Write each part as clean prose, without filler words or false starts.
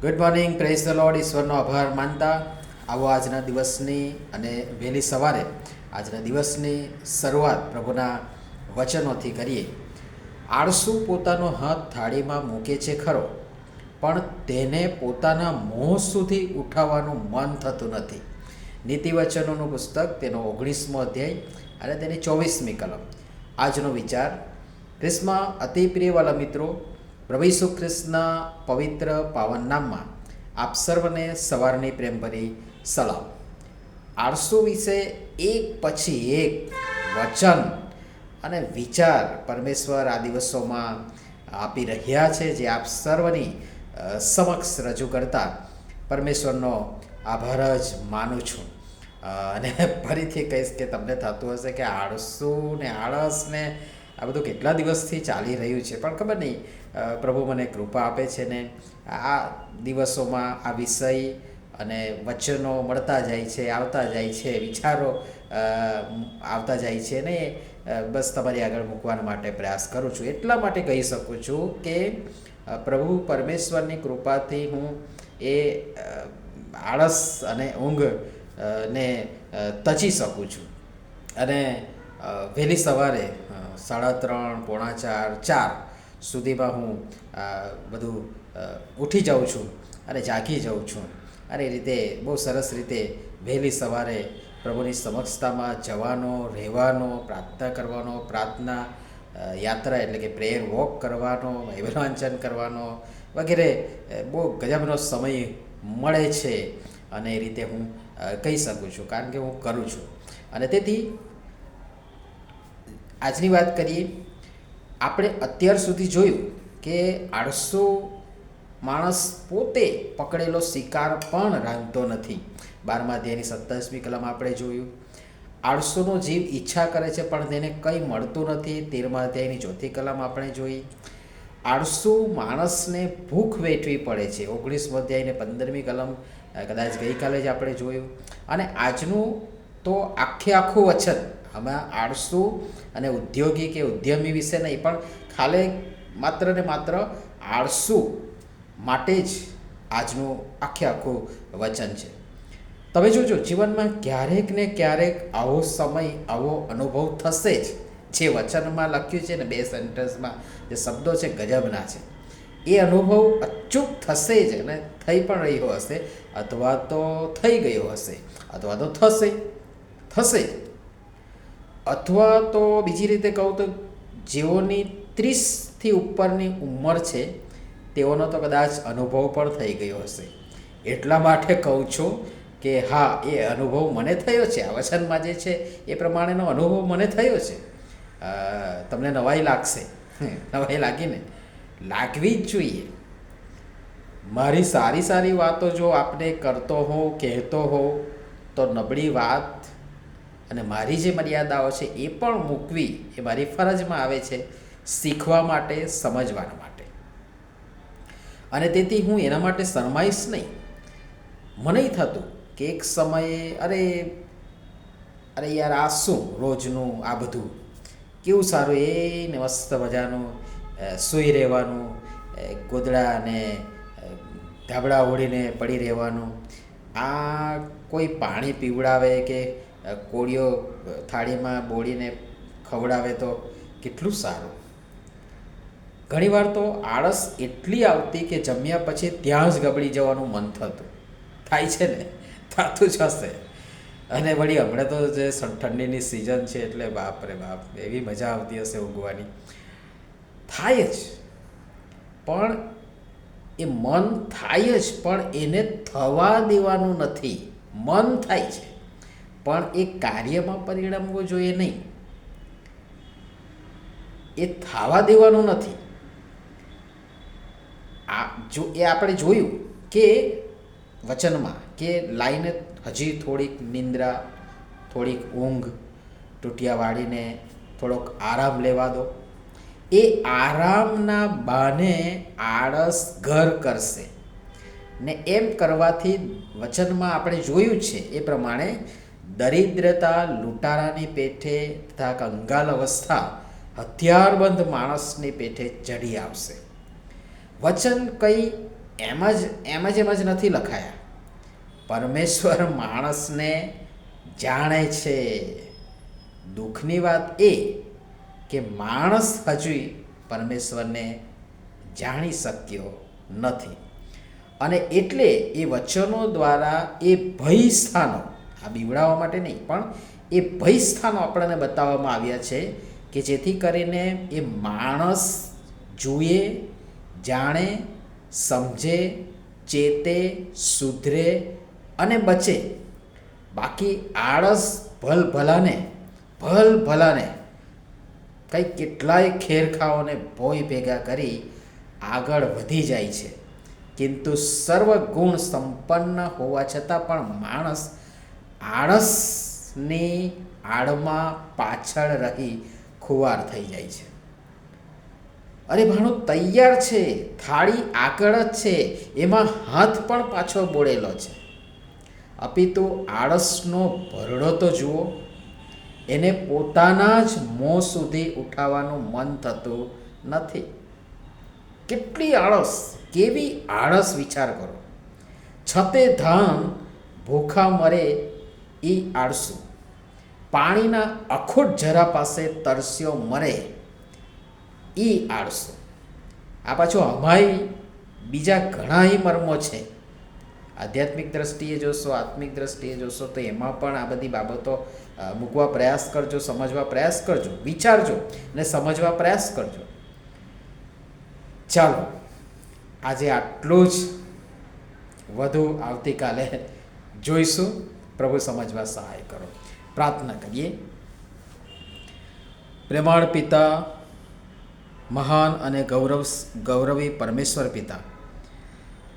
Good morning, praise the Lord. ઈશ્વરનો આભાર માનતા આવો આજના દિવસની અને વહેલી સવારે આજના દિવસની શરૂઆત પ્રભુના વચનોથી કરીએ. આળસુ પોતાનો હાથ થાળીમાં મૂકે છે ખરો, પણ તેને પોતાના મોં સુધી ઉઠાવવાનું મન થતું નથી. નીતિવચનોનું પુસ્તક, તેનો 19મો અધ્યાય અને તેની 24મી કલમ. આજનો વિચાર. ખ્રિસ્તમાં અતિ પ્રિયવાલા મિત્રો, પ્રભુ ઈસુ ખ્રિસ્તના પવિત્ર પાવન નામમાં આપ સર્વને સવારની પ્રેમભરી સલામ. આળસુ વિશે એક પછી એક વચન અને વિચાર પરમેશ્વર આ દિવસોમાં આપી રહ્યા છે, જે આપ સર્વની સમક્ષ રજૂ કરતા પરમેશ્વરનો આભાર જ માનું છું. અને ફરીથી કહીશ કે તમને થતું હશે કે આળસુ ને આળસ ને આ બધું કેટલા દિવસથી ચાલી રહ્યું છે, પણ ખબર નહીં પ્રભુ મને કૃપા આપે છે ને આ દિવસોમાં આ વિષય અને વચનો મળતા જાય છે, આવતા જાય છે, વિચારો આવતા જાય છે ને બસ તમારી આગળ મૂકવા માટે પ્રયાસ કરું છું. એટલા માટે કહી શકું છું કે પ્રભુ પરમેશ્વરની કૃપાથી હું એ આળસ અને ઊંઘ ને તચી શકું છું. અને વહેલી સવારે 3:30, 4:45 સુધીમાં હું બધું ઉઠી જાઉં છું અને જાગી જાઉં છું. અને એ રીતે બહુ સરસ રીતે વહેલી સવારે પ્રભુની સમક્ષતામાં જવાનો, રહેવાનો, પ્રાર્થના કરવાનો, પ્રાર્થના યાત્રા એટલે કે પ્રેયર વોક કરવાનો, બાઇબલ વાંચન કરવાનો વગેરે બહુ ગજબનો સમય મળે છે. અને એ રીતે હું કહી શકું છું, કારણ કે હું કરું છું. અને તેથી આજની વાત કરીએ. આપણે અત્યાર સુધી જોયું કે આળસુ માણસ પોતે પકડેલો શિકાર પણ રાંધતો નથી. 12મા અધ્યાયની 27મી કલમ આપણે જોયું. આળસુનો જીવ ઈચ્છા કરે છે પણ તેને કંઈ મળતું નથી. 13મા અધ્યાયની 4મી કલમ આપણે જોઈ. આળસુ માણસને ભૂખ વેઠવી પડે છે. 19મો અધ્યાયને 15મી કલમ કદાચ ગઈકાલે જ આપણે જોયું. અને આજનું તો આખું વચન આમાં આળસુ અને ઉદ્યોગી કે ઉદ્યમી વિશે નહીં, પણ ખાલી માત્ર ને માત્ર આળસુ માટે જ આજનું આખું વચન છે. તમે જોજો, જીવનમાં ક્યારેક ને ક્યારેક આવો સમય, આવો અનુભવ થશે જ. જે વચનમાં લખ્યું છે ને, 2 સેન્ટેન્સમાં જે શબ્દો છે ગજબના છે. એ અનુભવ અચૂક થશે જ, અને થઈ પણ રહ્યો હશે, અથવા તો થઈ ગયો હશે, અથવા તો થશે. અથવા તો બીજી રીતે કહું તો જેઓની 30થી ઉપરની ઉંમર છે તેઓનો તો કદાચ અનુભવ પણ થઈ ગયો હશે. એટલા માટે કહું છું કે હા, એ અનુભવ મને થયો છે. આ વચનમાં જે છે એ પ્રમાણેનો અનુભવ મને થયો છે. તમને નવાઈ લાગશે, નવાઈ લાગીને લાગવી જ જોઈએ. મારી સારી વાતો જો આપને કરતો હોઉં, કહેતો હોઉં, તો નબળી વાત અને મારી જે મર્યાદાઓ છે એ પણ મૂકવી એ મારી ફરજમાં આવે છે, શીખવા માટે, સમજવા માટે. અને તેથી હું એના માટે શરમાઈશ નહીં. મને થતું કે એક સમયે અરે યાર, આ શું રોજનું આ બધું કેવું સારું, એને મસ્ત મજાનું સૂઈ રહેવાનું, ગોદડા અને ધાબળા ઓઢીને પડી રહેવાનું, આ કોઈ પાણી પીવડાવે કે કોળીઓ થાળીમાં બોળીને ખવડાવે તો કેટલું સારું. ઘણીવાર તો આળસ એટલી આવતી કે જમ્યા પછી ત્યાં જ ગબડી જવાનું મન થાય છે ને, થતું જ હશે. અને વળી હમણાં તો જે ઠંડીની સિઝન છે એટલે બાપ રે બાપ, એવી મજા આવતી હશે ઊંઘવાની. થાય જ, પણ એ મન થાય જ, પણ એને થવા દેવાનું નથી. મન થાય છે પણ એ કાર્યમાં પરિણમવું જોઈએ નહીં. એ થવા દેવાનું નથી. એ આપણે જોયું કે વચનમાં કે લાઈને હજી થોડીક નિંદ્રા, થોડીક ઊંઘ ટૂટિયા વાળીને થોડોક આરામ લેવા દો. એ આરામના બહાને આળસ ઘર કરશે ને એમ કરવાથી વચનમાં આપણે જોયું છે એ પ્રમાણે દરિદ્રતા લૂંટારાની પેઠે તથા કંગાલ અવસ્થા હથિયારબંધ માણસની પેઠે ચઢી આવશે. વચન કંઈ એમ જ નથી લખાયા. પરમેશ્વર માણસને જાણે છે. દુઃખની વાત એ કે માણસ હજુ પરમેશ્વરને જાણી શક્યો નથી. અને એટલે એ વચનો દ્વારા એ ભય સ્થાનો, આ બીવડાવવા માટે નહીં, પણ એ ભય સ્થાનો આપણને બતાવવામાં આવ્યા છે કે જેથી કરીને એ માણસ જુએ, જાણે, સમજે, ચેતે, સુધરે અને બચે. બાકી આળસ ભલભલાને કંઈ કેટલાય ખેરખાઓને ભોય ભેગા કરી આગળ વધી જાય છે. કિંતુ સર્વગુણ સંપન્ન હોવા છતાં પણ માણસ આળસની આડમાં પાછળ રહી ખુવાર થઈ જાય છે. અરે ભાણું તૈયાર છે, થાળી આગળ જ છે, એમાં હાથ પણ પાછો બોળેલો છે. અપિતુ આળસનો ભરડો તો જુઓ, એને પોતાના જ મોં સુધી ઉઠાવવાનું મન થતું નથી. કેટલી આળસ, કેવી આળસ વિચાર કરો. છતે ધાન ભૂખા મરે એ આળસુ, પાણીના અખૂટ જરા પાસે તરસ્યો મરે એ આળસુ. આ પાછું અમાય બીજા ઘણા મર્મો છે. આધ્યાત્મિક દ્રષ્ટિએ જોશો, આત્મિક દ્રષ્ટિએ જોશો તો એમાં પણ આ બધી બાબતો મૂકવા પ્રયાસ કરજો, સમજવા પ્રયાસ કરજો, વિચારજો અને સમજવા પ્રયાસ કરજો. ચાલો, આજે આટલું જ. વધુ આવતીકાલે જોઈશું. પ્રભુ સમજવા સહાય કરો. પ્રાર્થના કરીએ. પ્રેમાળ પિતા, મહાન અને ગૌરવી પરમેશ્વર પિતા,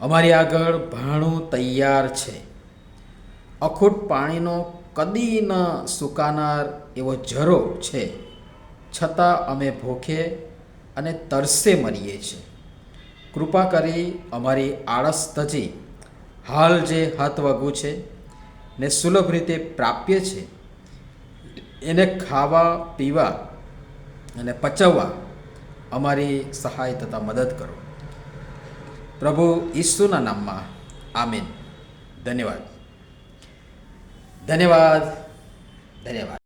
અમારી આગળ ભાણું તૈયાર છે. અખૂટ પાણીનો કદી ન સુકાનાર એવો ઝરો છે, છતાં અમે ભૂખે અને તરસે મરીએ છીએ. કૃપા કરી અમારી આળસ તજી હાલ જે હાથવગું છે ને સુલભ રીતે પ્રાપ્ય છે એને ખાવા, પીવા અને પચવવા અમારી સહાય તથા મદદ કરો. પ્રભુ ઈસુના નામમાં આમીન. ધન્યવાદ.